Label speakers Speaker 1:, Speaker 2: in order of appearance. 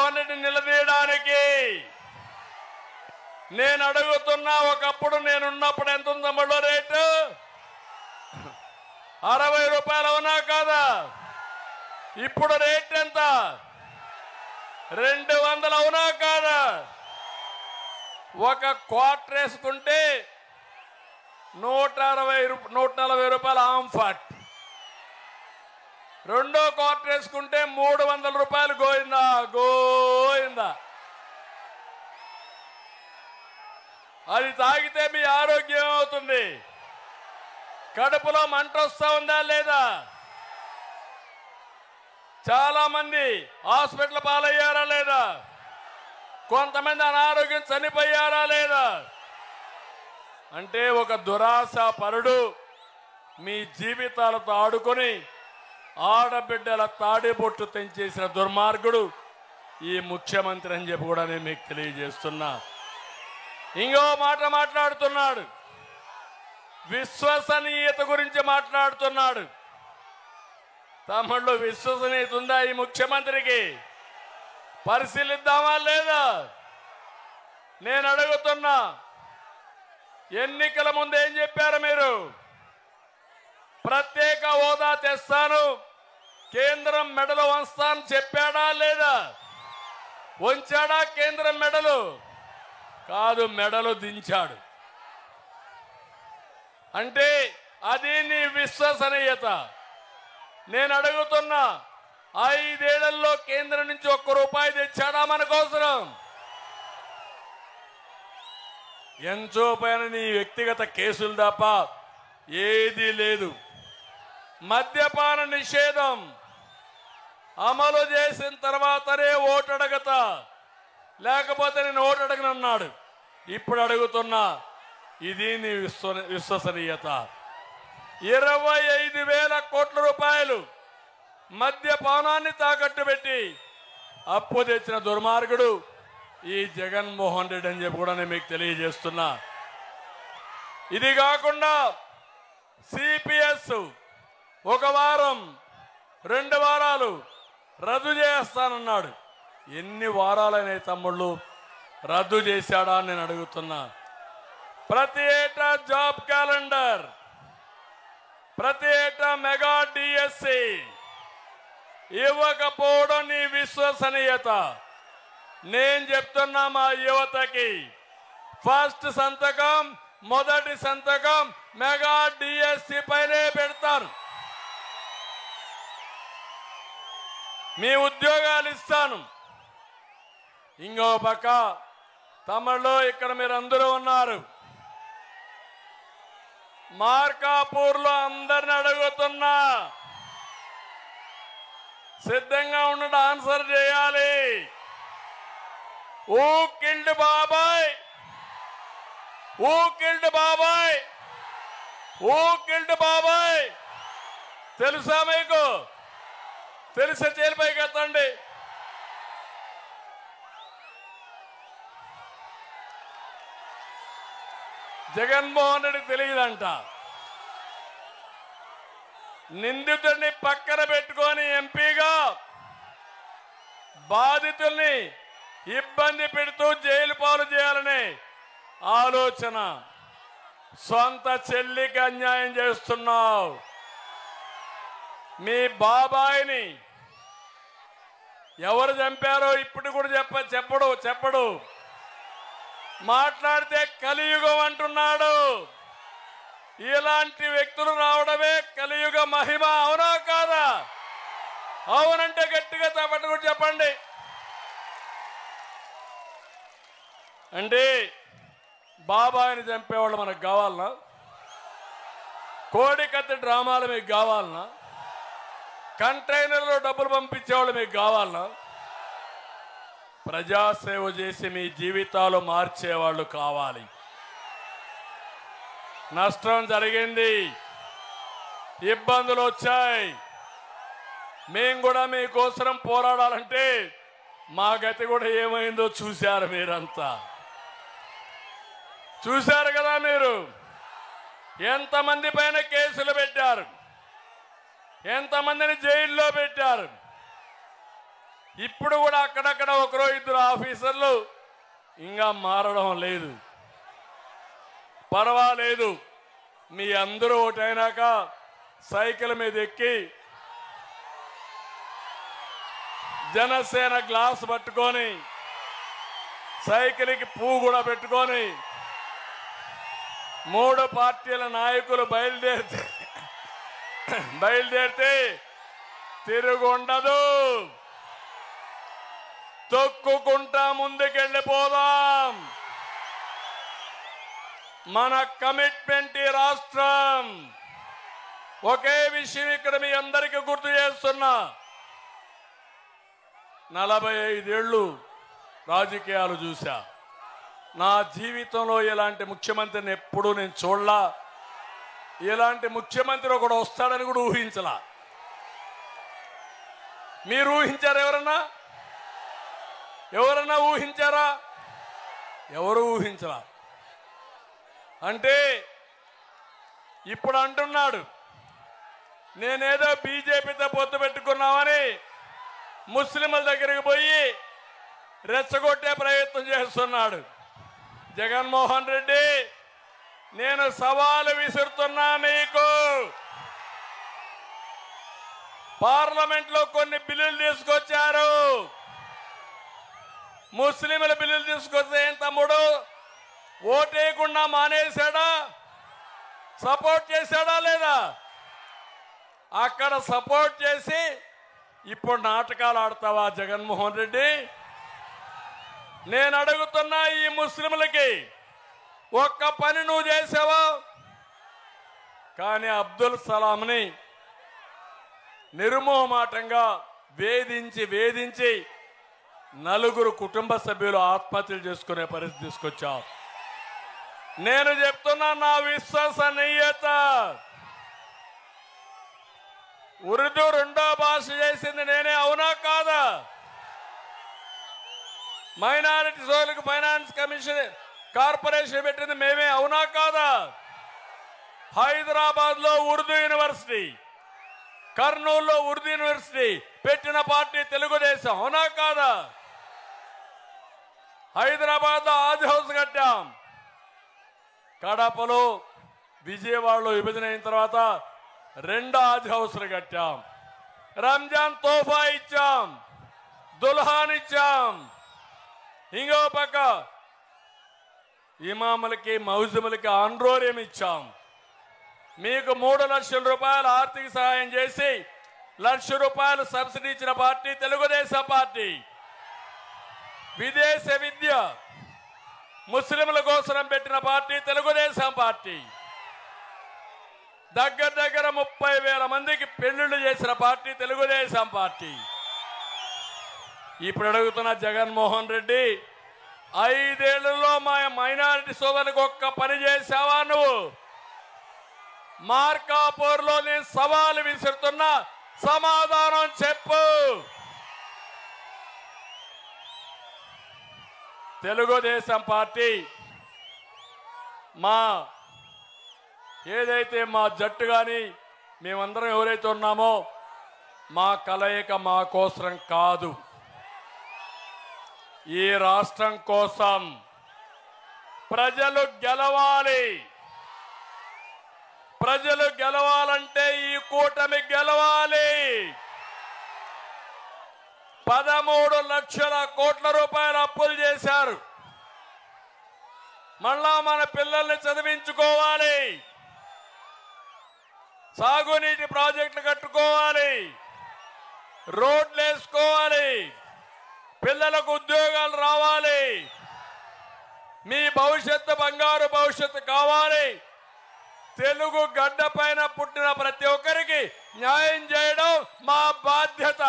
Speaker 1: జగన్మోహన్ రెడ్డి నిలదీయడానికి నేను అడుగుతున్నా. ఒకప్పుడు నేనున్నప్పుడు ఎంత ఉంది తమ్ముళ్ళు రేటు? 60 రూపాయలు అవునా కాదా? ఇప్పుడు రేట్ ఎంత? 200 అవునా కాదా? ఒక క్వార్టర్ వేసుకుంటే 140 రూపాయలు ఆంఫాట్. రెండో క్వార్టర్ వేసుకుంటే 300 రూపాయలు. గోయిందా గోయిందా. అది తాగితే మీ ఆరోగ్యం ఏమవుతుంది? కడుపులో మంట వస్తా ఉందా లేదా? చాలా మంది హాస్పిటల్ పాలయ్యారా లేదా? కొంతమంది అనారోగ్యం చనిపోయారా లేదా? అంటే ఒక దురాశ పరుడు మీ జీవితాలతో ఆడుకొని ఆడబిడ్డల తాడిబొట్టు తెంచేసిన దుర్మార్గుడు ఈ ముఖ్యమంత్రి అని చెప్పి కూడా నేను మీకు తెలియజేస్తున్నా. ఇంకో మాట మాట్లాడుతున్నాడు, విశ్వసనీయత గురించి మాట్లాడుతున్నాడు. తమ్ముళ్ళు, విశ్వసనీయత ఉందా ఈ ముఖ్యమంత్రికి? పరిశీలిద్దామా లేదా? నేను అడుగుతున్నా. ఎన్నికల ముందు ఏం చెప్పారు మీరు? ప్రత్యేక హోదా తెస్తాను, కేంద్రం మెడలు వంస్తాను చెప్పాడా లేదా? వంచాడా కేంద్రం మెడలు? కాదు, మెడలు దించాడు. అంటే అది నీ విశ్వసనీయత. నేను అడుగుతున్నా, 5 ఏళ్లలో కేంద్రం నుంచి 1 రూపాయి తెచ్చాడా మన కోసరం? ఎంతో పైన నీ వ్యక్తిగత కేసులు తప్ప ఏదీ లేదు. మద్యపాన నిషేధం అమలు చేసిన తర్వాతనే ఓటు అడగతా, లేకపోతే నేను ఓటు అడగనన్నాడు. ఇప్పుడు అడుగుతున్నా, ఇది నీ విశ్వసనీయత. 25,000 కోట్ల రూపాయలు మద్యపానాన్ని తాకట్టు పెట్టి అప్పు తెచ్చిన దుర్మార్గుడు ఈ జగన్మోహన్ రెడ్డి అని చెప్పి కూడా నేను మీకు తెలియజేస్తున్నా. ఇది కాకుండా సిపిఎస్ 1 వారం 2 వారాలు రద్దు చేస్తానన్నాడు. ఎన్ని వారాలైన తమ్ముళ్ళు రద్దు చేశాడా అని నేను అడుగుతున్నా. ప్రతి ఏటా జాబ్ క్యాలెండర్, ప్రతి ఏటా మెగా డిఎస్సి ఇవ్వకపోవడం నీ విశ్వసనీయత. నేను చెప్తున్నా మా యువతకి, ఫస్ట్ సంతకం, మొదటి సంతకం మెగా డిఎస్సి పైనే పెడతారు. మీ ఉద్యోగాలు ఇస్తాను. ఇంకో పక్క తమిళలో ఇక్కడ మీరు అందరూ ఉన్నారు. మార్కాపూర్లో అందరిని అడుగుతున్నా, సిద్ధంగా ఉండడం, ఆన్సర్ చేయాలి. హూ కిల్డ్ బాబాయ్? హూ కిల్డ్ బాబాయ్? హూ కిల్డ్ బాబాయ్? తెలుసా మీకు? తెలిసే చేలిపైకి ఎత్తండి. జగన్మోహన్ రెడ్డి తెలియదంట. నిందితుడిని పక్కన పెట్టుకొని ఎంపీగా బాధితుల్ని ఇబ్బంది పెడుతూ జైలు పాలు చేయాలనే ఆలోచన. సొంత చెల్లికి అన్యాయం చేస్తున్నావు. మీ బాబాయిని ఎవరు చంపారో ఇప్పుడు కూడా చెప్పడు. మాట్లాడితే కలియుగం అంటున్నాడు. ఇలాంటి వ్యక్తులు రావడమే కలియుగ మహిమ. అవునా కాదా? అవునంటే గట్టిగా పట్టుకుని చెప్పండి. అంటే బాబాయిని చంపేవాళ్ళు మనకు కావాలనా? కోడికత్తి డ్రామాలు మీకు కావాలనా? కంటైనర్లో డబ్బులు పంపించేవాళ్ళు మీకు కావాలనా? ప్రజాసేవ చేసి మీ జీవితాలు మార్చేవాళ్ళు కావాలి. నష్టం జరిగింది, ఇబ్బందులు వచ్చాయి. మేము కూడా మీకోసం పోరాడాలంటే మా గతి కూడా ఏమైందో చూశారు. మీరంతా చూశారు కదా. మీరు ఎంతమంది పైన కేసులు పెట్టారు, ఎంతమందిని జైల్లో పెట్టారు. ఇప్పుడు కూడా అక్కడక్కడ ఒకరో ఇద్దరు ఆఫీసర్లు ఇంకా మారడం లేదు. పర్వాలేదు, మీ అందరూ ఒకటైనాక సైకిల్ మీద ఎక్కి జనసేన గ్లాస్ పట్టుకొని సైకిల్కి పువ్వు కూడా పెట్టుకొని 3 పార్టీల నాయకులు బయలుదేరితే తిరుగుండదు. తొక్కుకుంటా ముందుకెళ్ళిపోదాం. మన కమిట్మెంట్ ఈ రాష్ట్రం. ఒకే విషయం ఇక్కడ మీ అందరికీ గుర్తు చేస్తున్నా, 45 ఏళ్ళు రాజకీయాలు చూశా. నా జీవితంలో ఇలాంటి ముఖ్యమంత్రిని ఎప్పుడూ నేను చూడలా. ఇలాంటి ముఖ్యమంత్రి ఒకడు వస్తాడని కూడా ఊహించలా. మీరు ఊహించారా? ఎవరన్నా ఊహించారా? ఎవరు ఊహించరా. అంటే ఇప్పుడు అంటున్నాడు నేనేదో బీజేపీతో పొత్తు పెట్టుకున్నామని ముస్లింల దగ్గరికి పోయి రెచ్చగొట్టే ప్రయత్నం చేస్తున్నాడు. జగన్మోహన్ రెడ్డి, నేను సవాలు విసురుతున్నా. మీకు పార్లమెంట్లో కొన్ని బిల్లులు తీసుకొచ్చారు. ముస్లింల బిల్లులు తీసుకొస్తే ఏం తమ్ముడు, ఓటేయకుండా మానేశాడా? సపోర్ట్ చేశాడా లేదా? అక్కడ సపోర్ట్ చేసి ఇప్పుడు నాటకాలు ఆడతావా జగన్మోహన్ రెడ్డి? నేను అడుగుతున్నా, ఈ ముస్లింలకి ఒక్క పని నువ్వు చేసావా? కానీ అబ్దుల్ సలాంని నిర్మోహమాటంగా వేధించి 4 కుటుంబ సభ్యులు ఆత్మహత్యలు చేసుకునే పరిస్థితి తీసుకొచ్చావు. నేను చెప్తున్నా, నా విశ్వసనీయత. ఉర్దూ 2వ భాష చేసింది నేనే, అవునా కాదా? మైనారిటీ సోదరులకు ఫైనాన్స్ కమిషన్ కార్పొరేషన్ పెట్టింది మేమే, అవునా కాదా? హైదరాబాద్లో ఉర్దూ యూనివర్సిటీ, కర్నూలులో ఉర్దూ యూనివర్సిటీ పెట్టిన పార్టీ తెలుగుదేశం, అవునా కాదా? హైదరాబాద్లో ఆజ్ హౌస్ కట్టాం. కడపలో విజయవాడలో విభజన అయిన తర్వాత 2 ఆజ్ హౌస్లు కట్టాం. రంజాన్ తోఫా ఇచ్చాం, దుల్హాన్ ఇచ్చాం. ఇంకో పక్క ఇమాములకి మౌజములకి ఆండ్రోరియం ఇచ్చాం. మీకు 3 లక్షల రూపాయలు ఆర్థిక సహాయం చేసి 1 లక్ష రూపాయలు సబ్సిడీ ఇచ్చిన పార్టీ తెలుగుదేశం పార్టీ. విదేశ విద్య ముస్లింల కోసం పెట్టిన పార్టీ తెలుగుదేశం పార్టీ. దగ్గర 30,000 మందికి పెళ్లిళ్లు చేసిన పార్టీ తెలుగుదేశం పార్టీ. ఇప్పుడు అడుగుతున్న జగన్మోహన్ రెడ్డి, 5 ఏళ్లలో మా మైనారిటీ సోదరులకు ఒక్క పని చేశావా నువ్వు? మార్కాపూర్లో నేను సవాలు విసురుతున్నా, సమాధానం చెప్పు. తెలుగుదేశం పార్టీ ఏదైతే మా జట్టు కానీ మేమందరం ఎవరైతే ఉన్నామో మా కలయిక మా కోసం కాదు, ఈ రాష్ట్రం కోసం. ప్రజలు గెలవాలి. ప్రజలు గెలవాలంటే ఈ కూటమి గెలవాలి. 13 లక్షల కోట్ల రూపాయలు అప్పులు చేశారు. మళ్ళా మన పిల్లల్ని చదివించుకోవాలి, సాగునీటి ప్రాజెక్టులు కట్టుకోవాలి, రోడ్లు వేసుకోవాలి, పిల్లలకు ఉద్యోగాలు రావాలి. మీ భవిష్యత్తు బంగారు భవిష్యత్తు కావాలి. తెలుగు గడ్డ పైన పుట్టిన ప్రతి ఒక్కరికి న్యాయం చేయడం మా బాధ్యత.